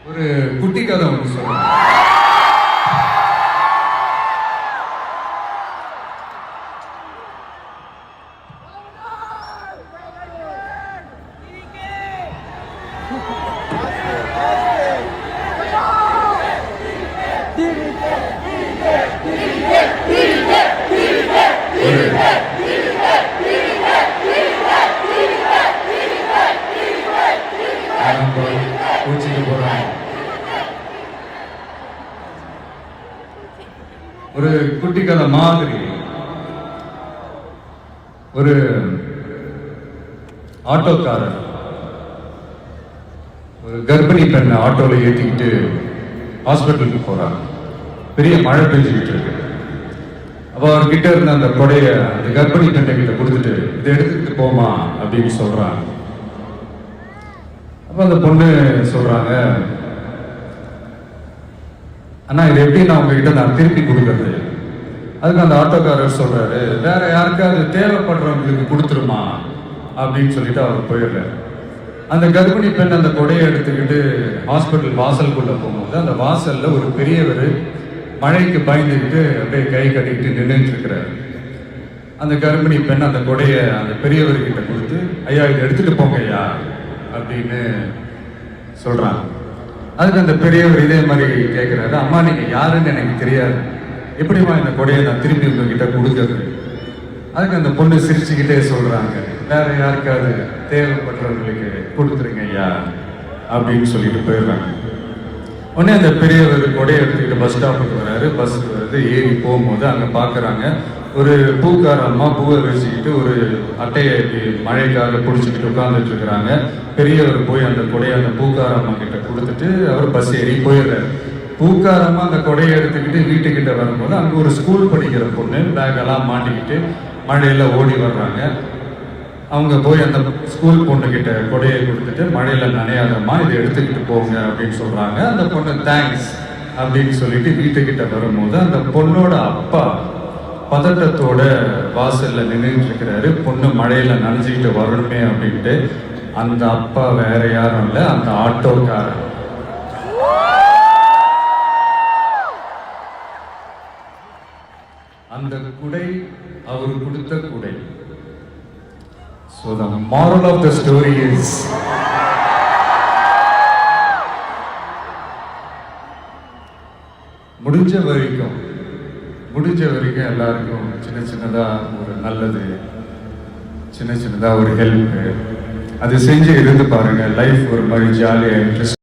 ஒரு குட்டி கதை ஒன்று சொல்றேன். ஒரு குட்டி கதை மாதிரி ஒரு ஆட்டோக்காரர் ஒரு கர்ப்பிணி பெண்ணை ஆட்டோல ஏற்றிக்கிட்டு ஹாஸ்பிட்டலுக்கு போறாங்க. பெரிய மழை பெஞ்சுக்கிட்டு இருக்கு. அப்போ அவர்கிட்ட இருந்த அந்த கொடைய அந்த கர்ப்பிணி பெண்ணை கிட்ட கொடுத்துட்டு இதை எடுத்துக்கிட்டு போமா அப்படின்னு சொல்றாங்க. அப்போ அந்த பொண்ணு சொல்றாங்க, அண்ணா இது எப்படி நான் உங்ககிட்ட நான் திருப்பி கொடுக்கறது? அதுக்கு அந்த ஆட்டோக்காரர் சொல்றாரு, வேற யாருக்காவது தேவைப்படுறவங்களுக்கு கொடுத்துருமா அப்படின்னு சொல்லிட்டு அவர் போயிடுறாரு. அந்த கர்ப்பிணி பெண் அந்த கொடையை எடுத்துக்கிட்டு ஹாஸ்பிட்டல் வாசலுக்குள்ள போகும்போது அந்த வாசல்ல ஒரு பெரியவர் மழைக்கு பயந்துக்கிட்டு அப்படியே கை கட்டிக்கிட்டு நின்றுட்டு இருக்கிறாரு. அந்த கர்ப்பிணி பெண் அந்த கொடையை அந்த பெரியவர்கிட்ட கொடுத்து, ஐயா இதை எடுத்துட்டு போங்க ஐயா அப்படின்னு சொல்றாங்க. அதுக்கு அந்த பெரியவர் இதே மாதிரி கேட்கிறாரு, அம்மா நீங்க யாருன்னு எனக்கு தெரியாது, எப்படிமா இந்த கொடையை நான் திரும்பி உங்ககிட்ட கொடுக்கறது? அதுக்கு அந்த பொண்ணு சிரிச்சுக்கிட்டே சொல்றாங்க, வேற யாருக்காவது தேவைப்படுறவங்களுக்கு கொடுத்துருங்க ஐயா அப்படின்னு சொல்லிட்டு போயிடுறாங்க. உடனே அந்த பெரியவர் கொடையை எடுத்துக்கிட்டு பஸ் ஸ்டாப்புக்கு வராரு. பஸ் வருது, ஏறி போகும்போது அங்க பாக்குறாங்க ஒரு பூக்கார அம்மா பூவை வச்சுக்கிட்டு ஒரு அட்டையை மழைக்காக பிடிச்சிக்கிட்டு உட்கார்ந்துட்டு இருக்கிறாங்க. பெரியவர் போய் அந்த கொடையை அந்த பூக்கார அம்மா கிட்ட கொடுத்துட்டு அவர் பஸ் ஏறி போயிடுறாரு. பூக்காரம்மா அந்த கொடையை எடுத்துக்கிட்டு வீட்டுக்கிட்ட வரும்போது அங்கே ஒரு ஸ்கூல் படிக்கிற பொண்ணு பேக்கெல்லாம் மாட்டிக்கிட்டு மழையில ஓடி வர்றாங்க. அவங்க போய் அந்த ஸ்கூல் பொண்ணுக்கிட்ட கொடையை கொடுத்துட்டு மழையில நனையாதம்மா இதை எடுத்துக்கிட்டு போங்க அப்படின்னு சொல்றாங்க. அந்த பொண்ணு தேங்க்ஸ் அப்படின்னு சொல்லிட்டு வீட்டுக்கிட்ட வரும்போது அந்த பொண்ணோட அப்பா பதட்டத்தோட வாசல்ல நின்றுட்டு இருக்கிறாரு. பொண்ணு மழையில நனைஞ்சுக்கிட்டு வரணுமே அப்படின்ட்டு. அந்த அப்பா வேற யாரும் இல்லை, அந்த ஆட்டோக்காரர். அந்த குடை அவர் கொடுத்த குடை. So the moral of the story is முடிஞ்ச வரைக்கும் எல்லாருக்கும் சின்ன சின்னதா ஒரு நல்லது, சின்ன சின்னதா ஒரு ஹெல்ப் அது செஞ்சு இருந்து பாருங்க. லைஃப் ஒரு மாதிரி ஜாலியா இன்ட்ரெஸ்ட்